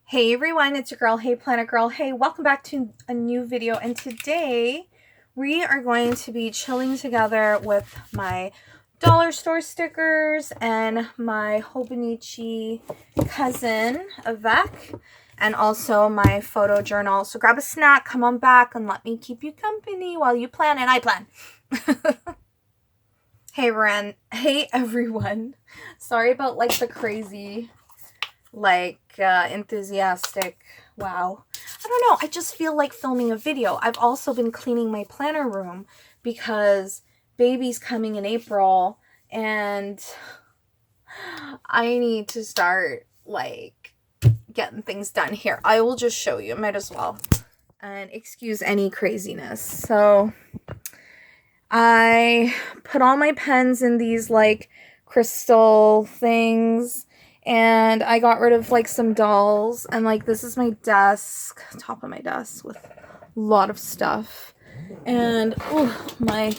Hey everyone, it's your girl, Hey Planet Girl. Hey, welcome back to a new video, and today we are going to be chilling together with my dollar store stickers and my Hobonichi cousin, AVEC, and also my photo journal. So grab a snack, come on back, and let me keep you company while you plan and I plan. Hey everyone. Sorry about like the crazy enthusiastic wow. I don't know, I just feel like filming a video. I've also been cleaning my planner room because baby's coming in April and I need to start like getting things done. Here, I will just show you, might as well, and excuse any craziness. So I put all my pens in these like crystal things, and I got rid of like some dolls, and like this is my desk, top of my desk with a lot of stuff, and my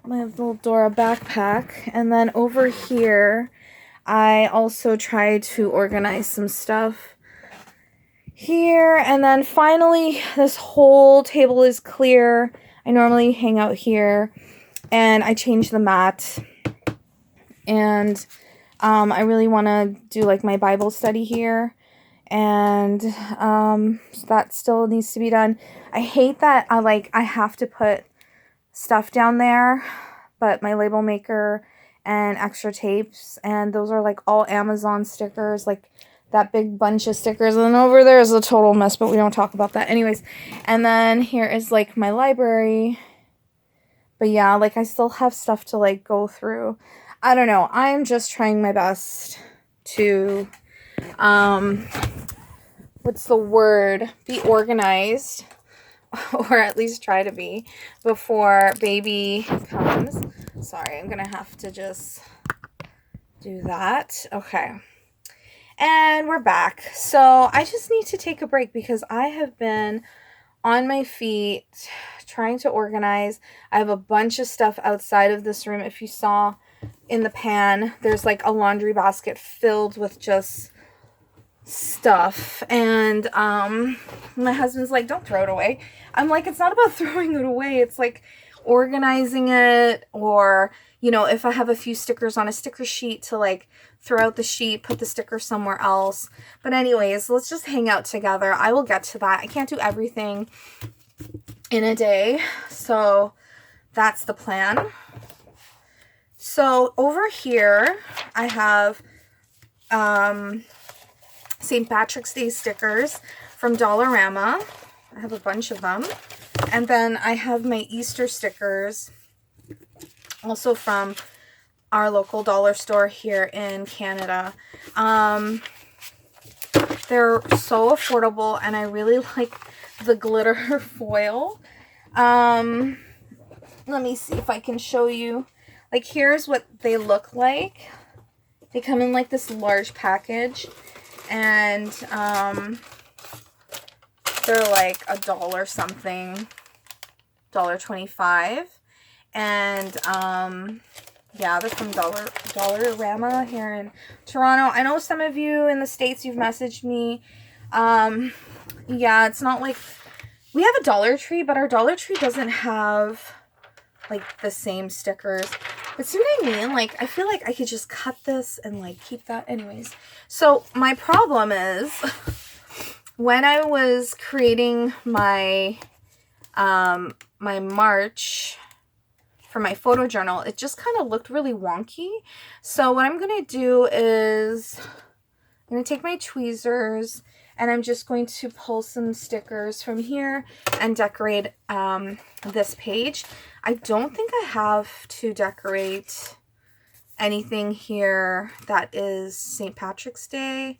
little Dora backpack. And then over here I also tried to organize some stuff here, and then finally this whole table is clear. I normally hang out here, and I changed the mat, and I really want to do like my Bible study here, and so that still needs to be done. I hate that I have to put stuff down there, but my label maker and extra tapes, and those are like all Amazon stickers, like that big bunch of stickers, and then over there is a total mess, but we don't talk about that anyways. And then here is like my library, but yeah, like I still have stuff to like go through. I don't know, I'm just trying my best to what's the word, be organized, or at least try to be, before baby comes. Sorry, I'm gonna have to just do that. Okay. And we're back. So I just need to take a break because I have been on my feet trying to organize. I have a bunch of stuff outside of this room. If you saw in the pan, there's like a laundry basket filled with just stuff, and my husband's like, don't throw it away. I'm like, it's not about throwing it away, it's like organizing it, or you know, if I have a few stickers on a sticker sheet, to like throw out the sheet, put the sticker somewhere else. But anyways, let's just hang out together. I will get to that. I can't do everything in a day, so that's the plan. So over here I have St. Patrick's Day stickers from Dollarama. I have a bunch of them. And then I have my Easter stickers also from our local dollar store here in Canada. They're so affordable, and I really like the glitter foil. Let me see if I can show you. Like, here's what they look like. They come in like this large package, and they're like $1 something, $1.25, and yeah, they're from Dollarama here in Toronto. I know some of you in the States, you've messaged me. Yeah, it's not like we have a Dollar Tree, but our Dollar Tree doesn't have like the same stickers. But see what I mean? Like, I feel like I could just cut this and like keep that. Anyways, so my problem is when I was creating my my March for my photo journal, it just kind of looked really wonky. So what I'm gonna do is I'm gonna take my tweezers, and I'm just going to pull some stickers from here and decorate this page. I don't think I have to decorate anything here that is St. Patrick's Day.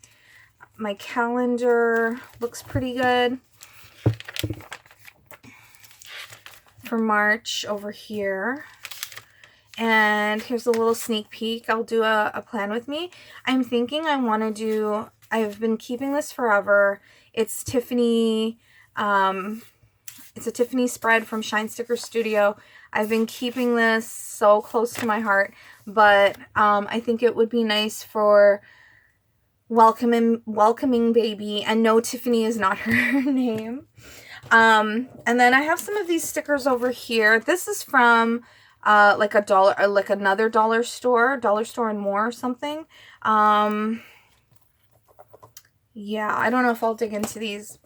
My calendar looks pretty good for March over here. And here's a little sneak peek. I'll do a plan with me. I'm thinking I want to do, I've been keeping this forever. It's Tiffany, it's a Tiffany spread from Shine Sticker Studio. I've been keeping this so close to my heart, but I think it would be nice for welcoming baby. And no, Tiffany is not her name. And then I have some of these stickers over here. This is from like a dollar, like another dollar store and more or something. Yeah, I don't know if I'll dig into these.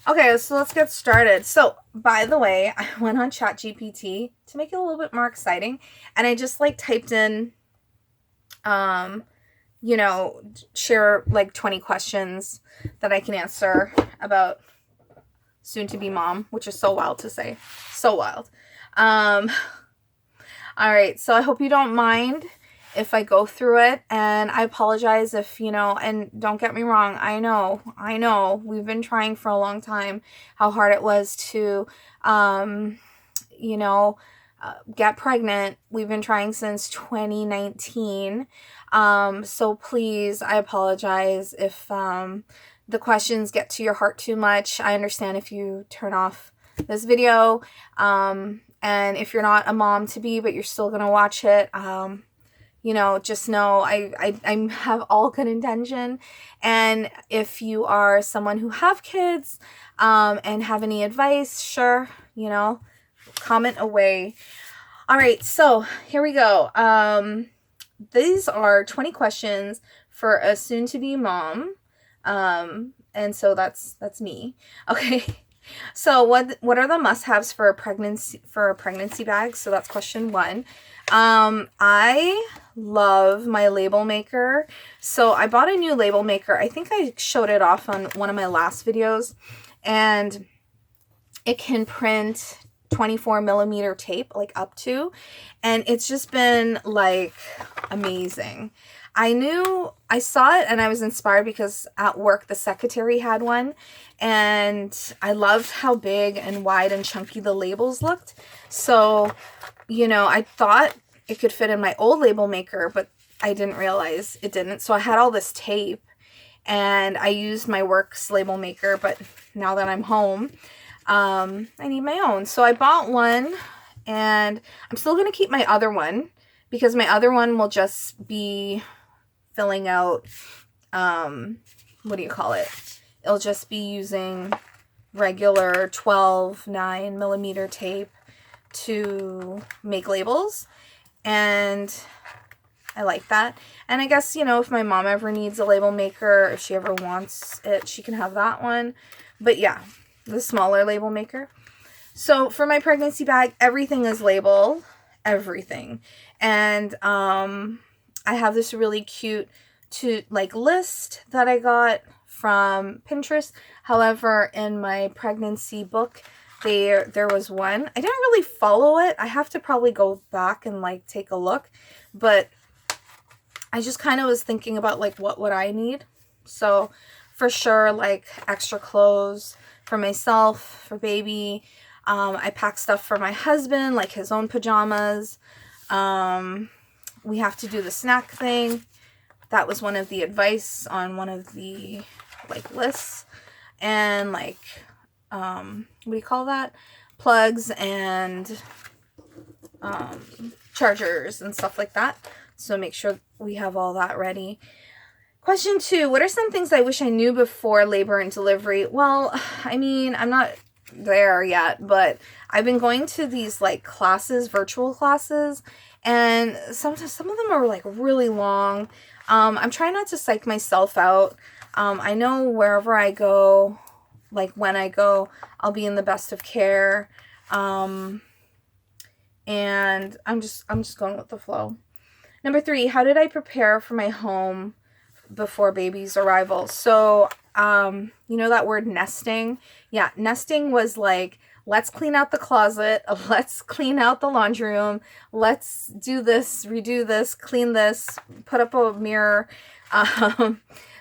Okay, so let's get started. So, by the way, I went on ChatGPT to make it a little bit more exciting, and I just like typed in, you know, share like 20 questions that I can answer about soon-to-be mom, which is so wild to say. So wild. All right, so I hope you don't mind if I go through it, and I apologize if, you know, and don't get me wrong, I know, we've been trying for a long time how hard it was to, you know, get pregnant. We've been trying since 2019, so please, I apologize if, the questions get to your heart too much. I understand if you turn off this video, and if you're not a mom to be, but you're still gonna watch it, you know, just know I have all good intention. And if you are someone who have kids, and have any advice, sure, you know, comment away. All right, so here we go. These are 20 questions for a soon-to-be mom. And so that's me. Okay. So what are the must-haves for a pregnancy bag? So that's question 1. I love my label maker. So I bought a new label maker. I think I showed it off on one of my last videos, and it can print 24 millimeter tape, like up to, and it's just been like amazing. I saw it and I was inspired because at work the secretary had one, and I loved how big and wide and chunky the labels looked. So, you know, I thought it could fit in my old label maker, but I didn't realize it didn't. So I had all this tape, and I used my work's label maker, but now that I'm home, I need my own. So I bought one, and I'm still going to keep my other one because my other one will just be filling out, what do you call it? It'll just be using regular 12/9 millimeter tape to make labels, and I like that. And I guess, you know, if my mom ever needs a label maker, if she ever wants it, she can have that one. But yeah, the smaller label maker. So for my pregnancy bag, everything is labeled, everything. And I have this really cute list that I got from Pinterest. However, in my pregnancy book, there was one. I didn't really follow it. I have to probably go back and like take a look, but I just kind of was thinking about like what would I need. So for sure, like extra clothes for myself, for baby. I packed stuff for my husband, like his own pajamas. We have to do the snack thing. That was one of the advice on one of the like lists. And like, what do you call that? Plugs and chargers and stuff like that. So make sure we have all that ready. Question 2, what are some things I wish I knew before labor and delivery? Well, I mean, I'm not there yet, but I've been going to these like classes, virtual classes, and sometimes some of them are like really long. I'm trying not to psych myself out. I know wherever I go, like when I go, I'll be in the best of care. And I'm just going with the flow. Number 3, how did I prepare for my home before baby's arrival? So, you know that word nesting? Yeah, nesting was like, let's clean out the closet, let's clean out the laundry room, let's do this, redo this, clean this, put up a mirror.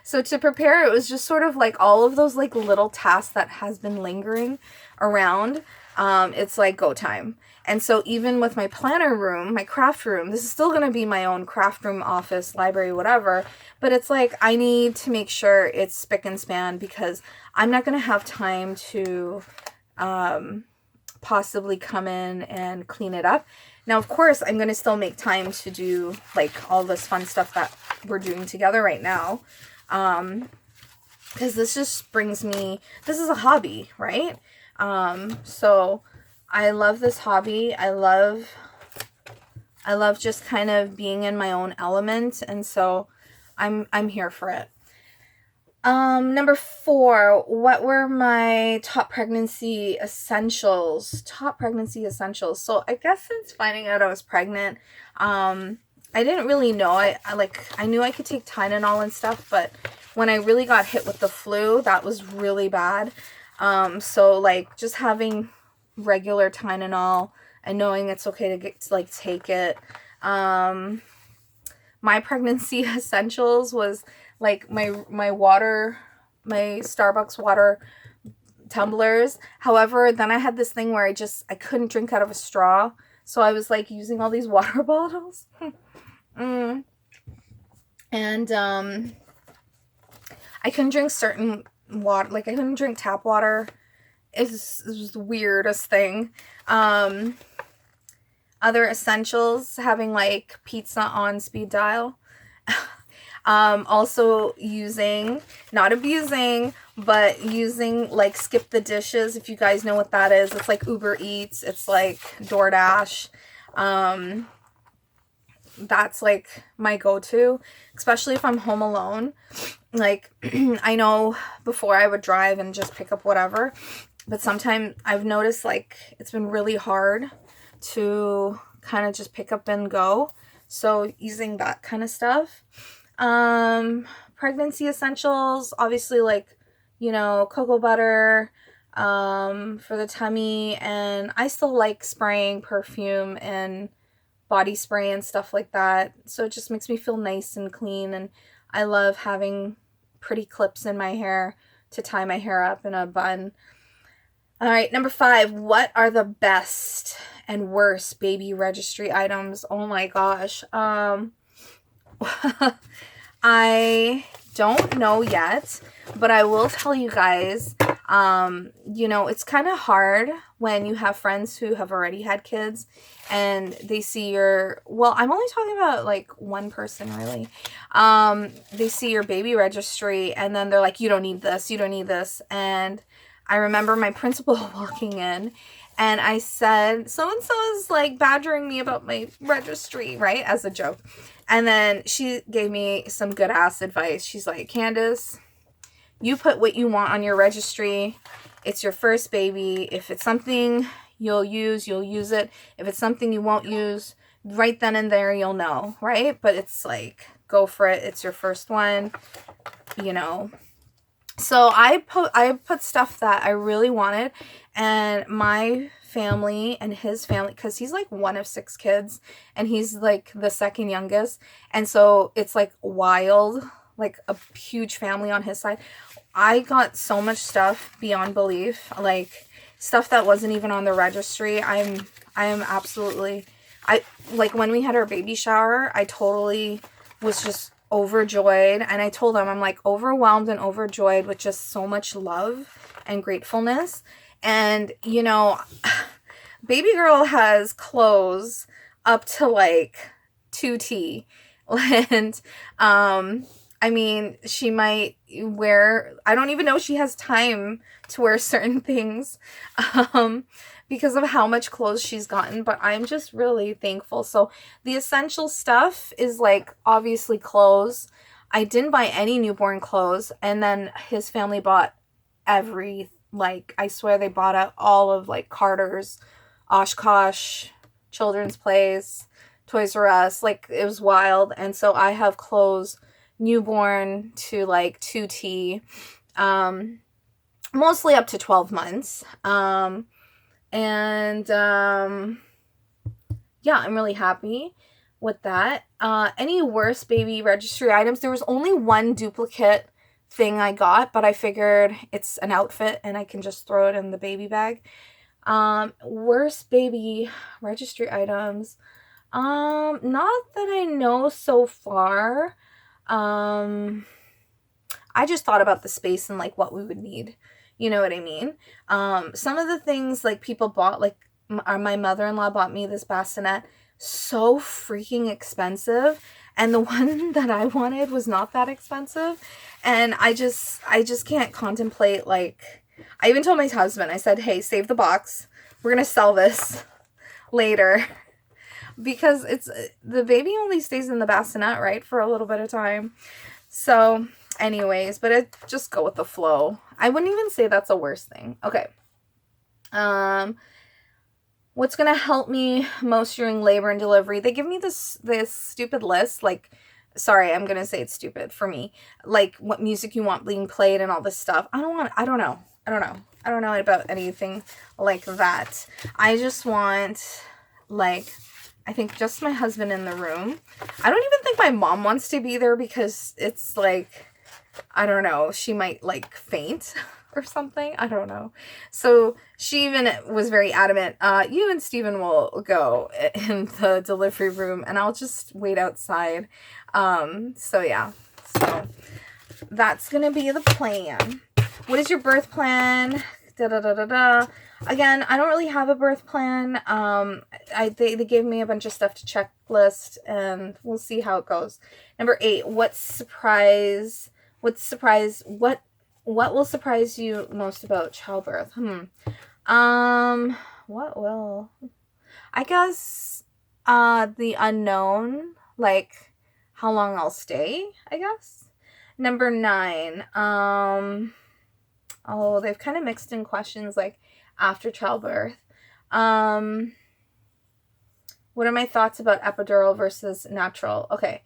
So to prepare, it was just sort of like all of those like little tasks that has been lingering around. It's like go time. And so even with my planner room, my craft room, this is still going to be my own craft room, office, library, whatever. But it's like I need to make sure it's spick and span because I'm not going to have time to possibly come in and clean it up. Now, of course, I'm going to still make time to do like all this fun stuff that we're doing together right now. because this just brings me, this is a hobby, right? So I love this hobby. I love just kind of being in my own element, and so I'm here for it. Number 4, what were my top pregnancy essentials? Top pregnancy essentials. So I guess since finding out I was pregnant, I didn't really know. I knew I could take Tylenol and stuff, but when I really got hit with the flu, that was really bad. So like just having regular Tylenol and knowing it's okay to take it. My pregnancy essentials was like my water, my Starbucks water tumblers. However, then I had this thing where I couldn't drink out of a straw. So I was like using all these water bottles. And I couldn't drink certain water, like I couldn't drink tap water. It was the weirdest thing. Other essentials, having like pizza on speed dial. Also using, not abusing, but using like Skip the Dishes, if you guys know what that is. It's like Uber Eats, it's like DoorDash. That's like my go-to, especially if I'm home alone. Like, I know before I would drive and just pick up whatever, but sometimes I've noticed like it's been really hard to kind of just pick up and go. So using that kind of stuff. Pregnancy essentials, obviously like, you know, cocoa butter, for the tummy, and I still like spraying perfume and body spray and stuff like that. So it just makes me feel nice and clean, and I love having pretty clips in my hair to tie my hair up in a bun. All right, number 5, what are the best and worst baby registry items? Oh my gosh. I don't know yet, but I will tell you guys, you know, it's kind of hard when you have friends who have already had kids and they see well, I'm only talking about like one person really. They see your baby registry and then they're like, you don't need this, you don't need this. And I remember my principal walking in and I said, so-and-so is like badgering me about my registry, right? As a joke. And then she gave me some good ass advice. She's like, Candice, you put what you want on your registry. It's your first baby. If it's something you'll use it. If it's something you won't use, right then and there you'll know, right? But it's like, go for it. It's your first one, you know. So I put stuff that I really wanted, and my family and his family, because he's like one of 6 kids and he's like the second youngest, and so it's like wild, like a huge family on his side. I got so much stuff beyond belief, like stuff that wasn't even on the registry. I am absolutely, like when we had our baby shower, I totally was just overjoyed, and I told them I'm like overwhelmed and overjoyed with just so much love and gratefulness. And you know, baby girl has clothes up to like 2T, and I mean, she might wear, I don't even know she has time to wear certain things because of how much clothes she's gotten, but I'm just really thankful. So the essential stuff is like obviously clothes. I didn't buy any newborn clothes, and then his family bought like I swear they bought out all of like Carter's, Oshkosh, Children's Place, Toys R Us. Like it was wild. And so I have clothes newborn to like 2T, mostly up to 12 months. Yeah, I'm really happy with that. Any worst baby registry items? There was only one duplicate thing I got, but I figured it's an outfit and I can just throw it in the baby bag. Worst baby registry items. Not that I know so far. I just thought about the space and like what we would need. You know what I mean? Some of the things like people bought, like my mother-in-law bought me this bassinet, so freaking expensive. and the one that I wanted was not that expensive. And I just can't contemplate, like, I even told my husband, I said, hey, save the box. We're going to sell this later. Because the baby only stays in the bassinet, right, for a little bit of time. So, anyways, but it just go with the flow. I wouldn't even say that's the worst thing. Okay. What's going to help me most during labor and delivery? They give me this stupid list, like, sorry, I'm going to say it's stupid for me. Like, what music you want being played and all this stuff. I don't know about anything like that. I just want, like, I think just my husband in the room. I don't even think my mom wants to be there because it's like, I don't know, she might like faint or something. I don't know. So she even was very adamant, you and Steven will go in the delivery room and I'll just wait outside. So yeah, so that's going to be the plan. What is your birth plan? Again, I don't really have a birth plan. They gave me a bunch of stuff to checklist, and we'll see how it goes. Number 8, what will surprise you most about childbirth? What will? I guess, the unknown, like how long I'll stay, I guess. Number 9, oh, they've kind of mixed in questions like after childbirth. What are my thoughts about epidural versus natural? Okay,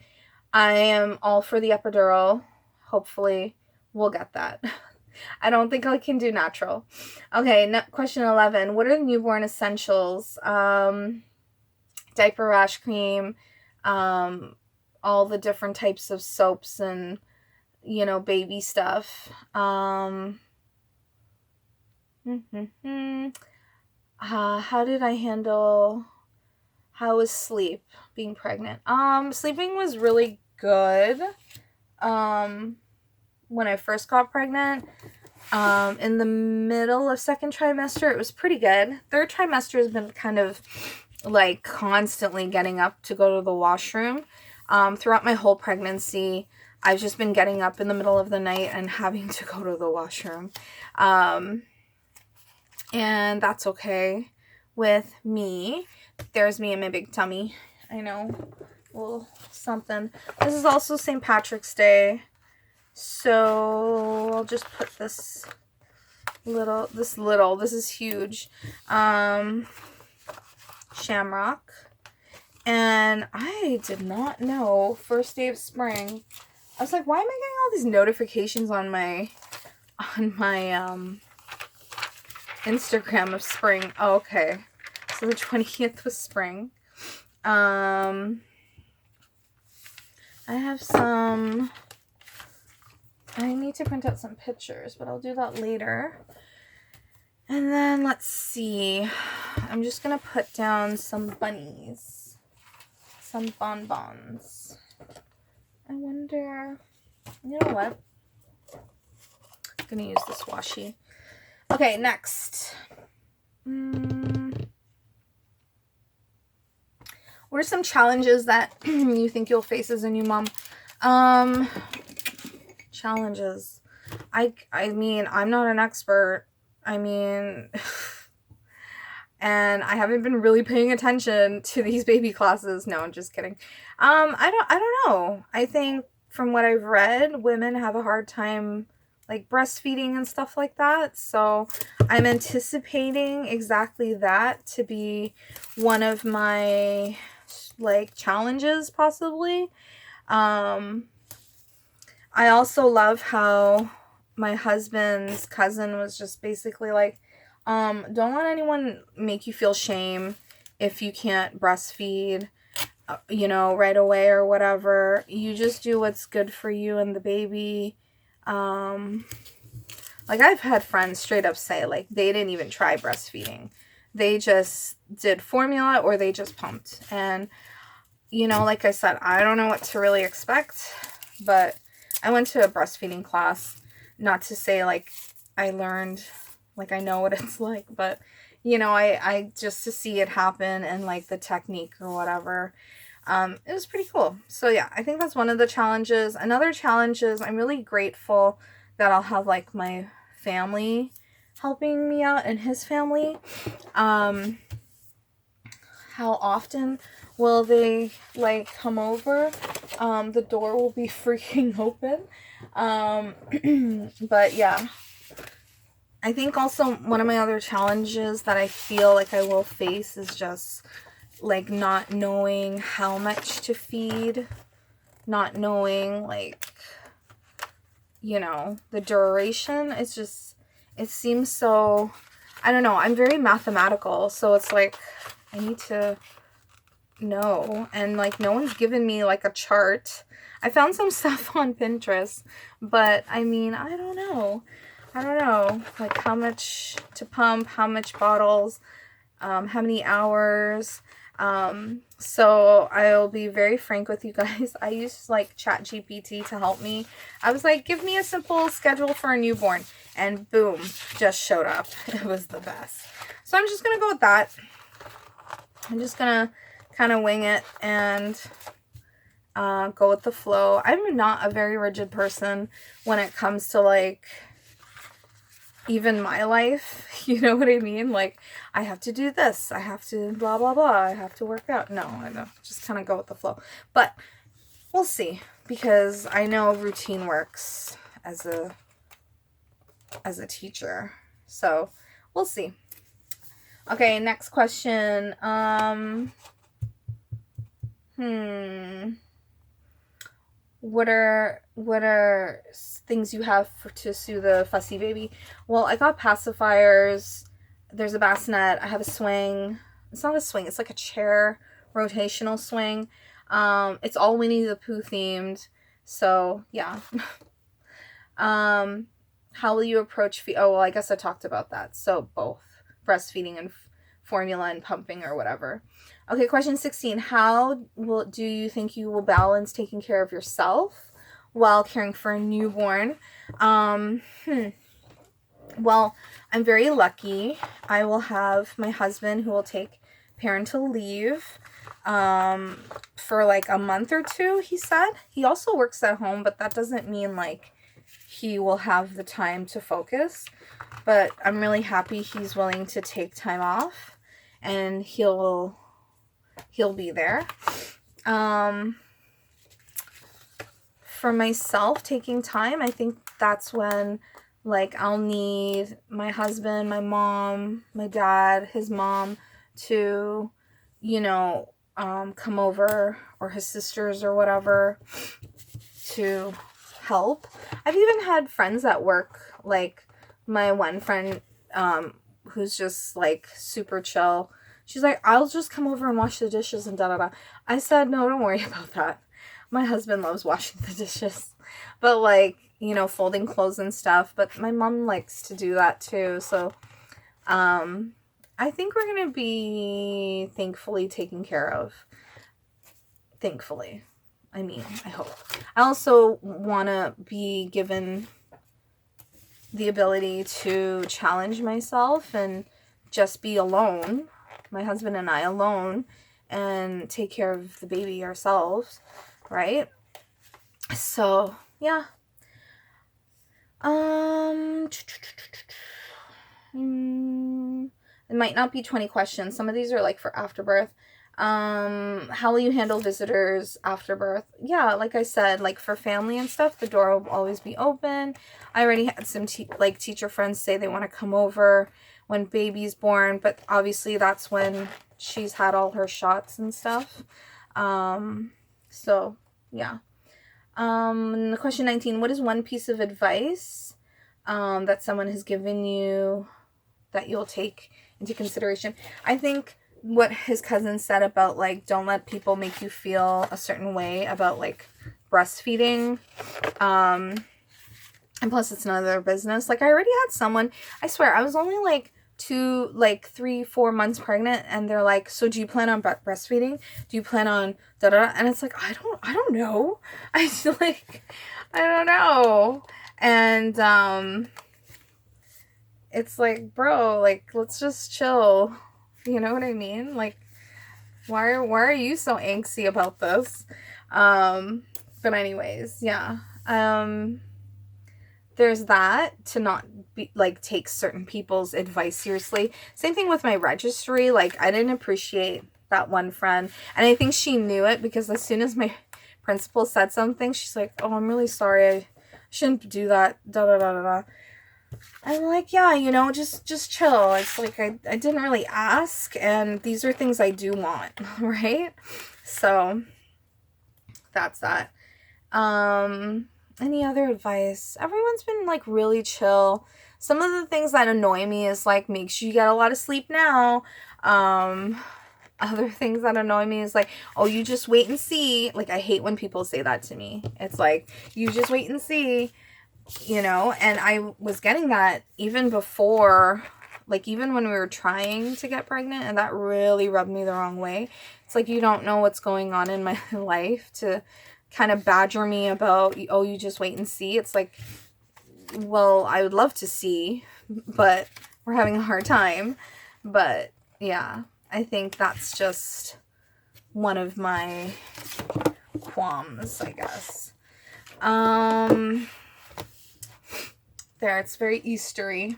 I am all for the epidural. Hopefully we'll get that. I don't think I can do natural. Okay, question 11. What are the newborn essentials? Diaper rash cream, all the different types of soaps and, you know, baby stuff. How did I handle, how was sleep being pregnant? Sleeping was really good. When I first got pregnant, in the middle of second trimester, it was pretty good. Third trimester has been kind of like constantly getting up to go to the washroom. Throughout my whole pregnancy, I've just been getting up in the middle of the night and having to go to the washroom. And that's okay with me. There's me and my big tummy. I know. A little something. This is also St. Patrick's Day. So I'll just put this is huge. Shamrock. And I did not know first day of spring. I was like, why am I getting all these notifications on my Instagram of spring? Oh, okay. So the 20th was spring. I have some, I need to print out some pictures, but I'll do that later. And then let's see. I'm just going to put down some bunnies. Some bonbons. I wonder, you know what? I'm going to use this washi. Okay, next. What are some challenges that you think you'll face as a new mom? Challenges. I mean, I'm not an expert. I mean, and I haven't been really paying attention to these baby classes. No, I'm just kidding. I don't know. I think from what I've read, women have a hard time like breastfeeding and stuff like that. So I'm anticipating exactly that to be one of my like challenges possibly. I also love how my husband's cousin was just basically like, don't let anyone make you feel shame if you can't breastfeed, you know, right away or whatever. You just do what's good for you and the baby. Like I've had friends straight up say like they didn't even try breastfeeding. They just did formula or they just pumped. And, you know, like I said, I don't know what to really expect, but I went to a breastfeeding class. Not to say like I learned, like I know what it's like, but you know, I just to see it happen and like the technique or whatever. It was pretty cool. So yeah, I think that's one of the challenges. Another challenge is I'm really grateful that I'll have like my family helping me out and his family. How often will they like come over? The door will be freaking open. But yeah, I think also one of my other challenges that I feel like I will face is just like not knowing how much to feed, not knowing like, you know, the duration. It's just, it seems so, I don't know, I'm very mathematical, so it's like I need to know, and like no one's given me like a chart. I found some stuff on Pinterest, but I mean, I don't know like how much to pump, how much bottles, how many hours. So I'll be very frank with you guys. I used like ChatGPT to help me. I was like, give me a simple schedule for a newborn, and boom, just showed up. It was the best. So I'm just gonna go with that. I'm just gonna kind of wing it and go with the flow. I'm not a very rigid person when it comes to like even my life, you know what I mean? Like, I have to do this, I have to blah blah blah, I have to work out. No, I don't. Just kind of go with the flow. But we'll see, because I know routine works as a teacher. So we'll see. Okay, next question. What are things you have to soothe the fussy baby? Well, I got pacifiers. There's a bassinet. I have a swing. It's not a swing. It's like a chair rotational swing. It's all Winnie the Pooh themed. So yeah. How will you approach oh, well, I guess I talked about that. So both breastfeeding and formula and pumping or whatever. Okay, question 16. How do you think you will balance taking care of yourself while caring for a newborn? Well, I'm very lucky. I will have my husband who will take parental leave for like a month or two, he said. He also works at home, but that doesn't mean like he will have the time to focus. But I'm really happy he's willing to take time off, and he'll be there. For myself, taking time, I think that's when like I'll need my husband, my mom, my dad, his mom to, you know, come over, or his sisters or whatever, to help. I've even had friends at work, like my one friend who's just like super chill. She's like, I'll just come over and wash the dishes and da-da-da. I said, no, don't worry about that. My husband loves washing the dishes. But like, you know, folding clothes and stuff. But my mom likes to do that too. So I think we're going to be thankfully taken care of. Thankfully. I mean, I hope. I also want to be given the ability to challenge myself and just be alone, my husband and I alone, and take care of the baby ourselves, right? So, yeah. It might not be 20 questions. Some of these are like for afterbirth. How will you handle visitors after birth? Yeah, like I said, like for family and stuff, the door will always be open. I already had some teacher friends say they want to come over when baby's born, but obviously that's when she's had all her shots and stuff. So yeah. Question 19, what is one piece of advice that someone has given you that you'll take into consideration? I think what his cousin said about like, don't let people make you feel a certain way about like breastfeeding. And plus it's none of their business. Like I already had someone, I swear, I was only like 3-4 months pregnant, and they're like, so do you plan on breastfeeding? Do you plan on da-da-da? And it's like, I don't know. I feel like, I don't know. And it's like, bro, like, let's just chill. You know what I mean? Like, Why are you so angsty about this? But anyways, yeah. There's that, to not be like take certain people's advice seriously. Same thing with my registry. Like, I didn't appreciate that one friend, and I think she knew it, because as soon as my principal said something, she's like, "Oh, I'm really sorry. I shouldn't do that." Da da da da da. I'm like, yeah, you know, just chill. It's like I didn't really ask, and these are things I do want, right? So that's that. Any other advice? Everyone's been like really chill. Some of the things that annoy me is like, make sure you get a lot of sleep now. Other things that annoy me is like, oh, you just wait and see. Like, I hate when people say that to me. It's like, you just wait and see, you know? And I was getting that even before, like, even when we were trying to get pregnant, and that really rubbed me the wrong way. It's like, you don't know what's going on in my life to kind of badger me about, oh, you just wait and see. It's like, well, I would love to see, but we're having a hard time. But yeah, I think that's just one of my qualms, I guess. There, it's very Eastery.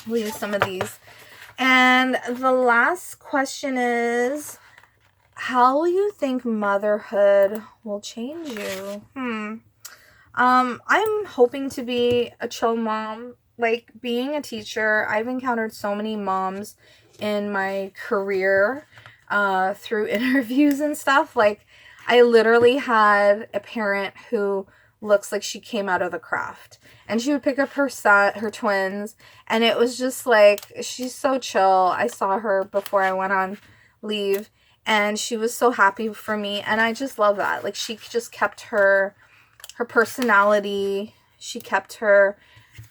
I'll use some of these. And the last question is, how will you think motherhood will change you? I'm hoping to be a chill mom. Like, being a teacher, I've encountered so many moms in my career through interviews and stuff. Like, I literally had a parent who looks like she came out of the craft, and she would pick up her twins, and it was just like, she's so chill. I saw her before I went on leave, and she was so happy for me, and I just love that. Like, she just kept her personality, she kept her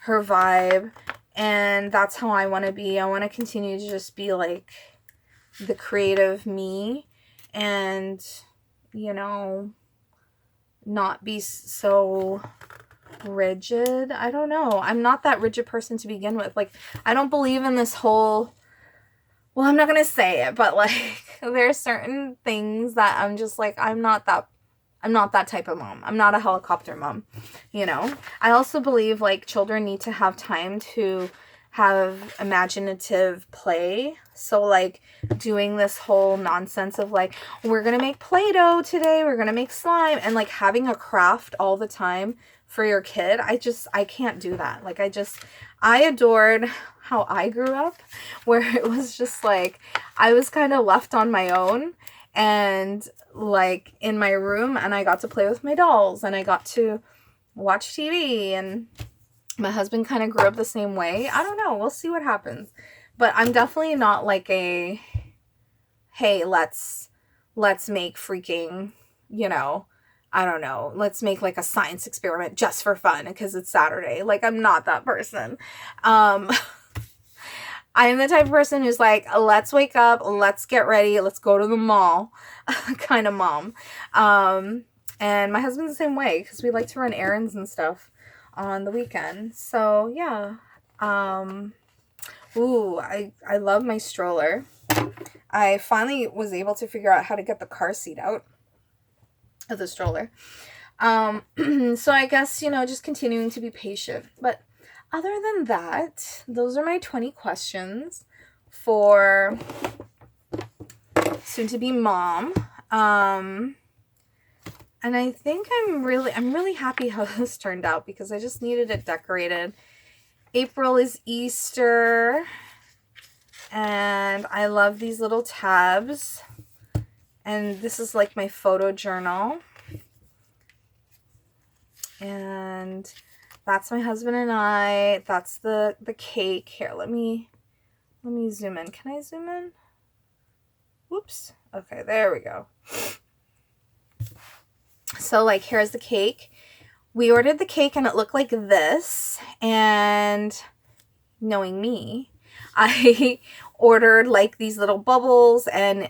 vibe, and that's how I want to be. I want to continue to just be like the creative me, and, you know, not be so rigid. I don't know. I'm not that rigid person to begin with. Like, I don't believe in this whole, well, I'm not going to say it, but like, there's certain things that I'm just like, I'm not that type of mom. I'm not a helicopter mom, you know? I also believe, like, children need to have time to have imaginative play. So, like, doing this whole nonsense of, like, we're going to make Play-Doh today, we're going to make slime, and, like, having a craft all the time for your kid, I can't do that. Like, I adored how I grew up, where it was just, like, I was kind of left on my own, and, like, in my room, and I got to play with my dolls, and I got to watch TV, and my husband kind of grew up the same way. I don't know. We'll see what happens. But I'm definitely not like a, hey, let's make freaking, you know, I don't know, let's make like a science experiment just for fun because it's Saturday. Like, I'm not that person. I'm the type of person who's like, let's wake up, let's get ready, let's go to the mall kind of mom. And my husband's the same way, because we like to run errands and stuff on the weekend. So yeah. Ooh, I love my stroller. I finally was able to figure out how to get the car seat out of the stroller. So I guess, you know, just continuing to be patient. But other than that, those are my 20 questions for soon to be mom. And I think I'm really happy how this turned out, because I just needed it decorated. April is Easter, and I love these little tabs. And this is like my photo journal. And that's my husband and I. That's the cake. Here, let me zoom in. Can I zoom in? Whoops. Okay, there we go. So, like, here's the cake. We ordered the cake and it looked like this. And knowing me, I ordered like these little bubbles and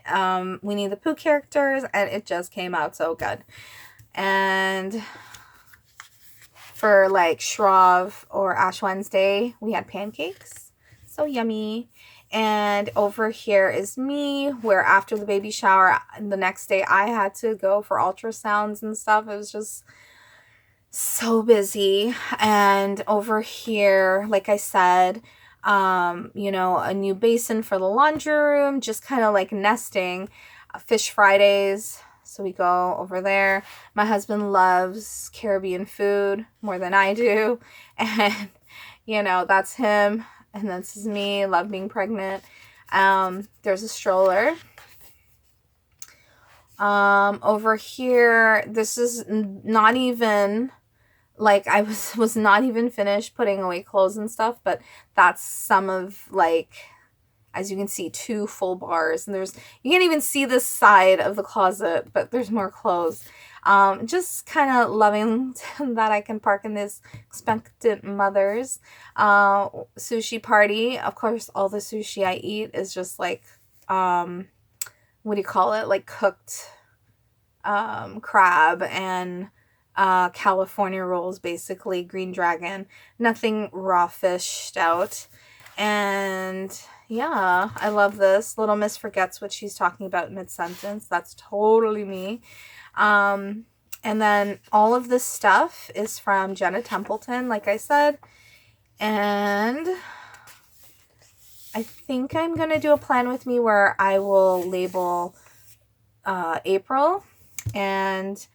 Winnie the Pooh characters, and it just came out so good. And for like Shrav or Ash Wednesday, we had pancakes. So yummy. And over here is me, where after the baby shower, the next day I had to go for ultrasounds and stuff. It was just so busy. And over here, like I said, you know, a new basin for the laundry room, just kind of like nesting. Fish Fridays, so we go over there. My husband loves Caribbean food more than I do, and you know, that's him. And this is me, love being pregnant. There's a stroller. Over here, this is not even, like, I was not even finished putting away clothes and stuff, but that's some of, like, as you can see, 2 full bars. And you can't even see this side of the closet, but there's more clothes. Just kind of loving that I can park in this expectant mother's sushi party. Of course, all the sushi I eat is just like, what do you call it? Like cooked crab and California rolls, basically, green dragon. Nothing raw fished out. And yeah, I love this. Little Miss forgets what she's talking about mid-sentence. That's totally me. And then all of this stuff is from Jenna Templeton, like I said. And I think I'm going to do a plan with me where I will label April. And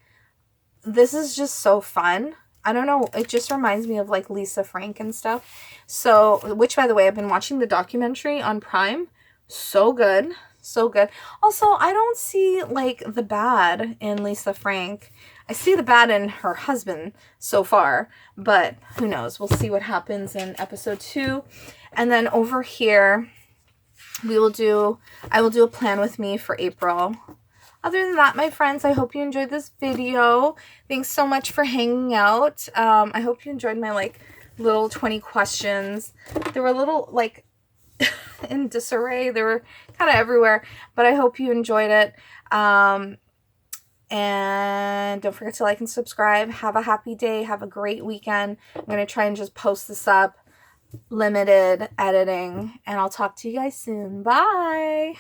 this is just so fun. I don't know, it just reminds me of like Lisa Frank and stuff. So, which by the way, I've been watching the documentary on Prime. So good. So good. Also, I don't see like the bad in Lisa Frank. I see the bad in her husband so far, but who knows? We'll see what happens in episode 2. And then over here, I will do a plan with me for April. Other than that, my friends, I hope you enjoyed this video. Thanks so much for hanging out. I hope you enjoyed my, like, little 20 questions. They were a little, like, in disarray. They were kind of everywhere. But I hope you enjoyed it. And don't forget to like and subscribe. Have a happy day. Have a great weekend. I'm going to try and just post this up. Limited editing. And I'll talk to you guys soon. Bye!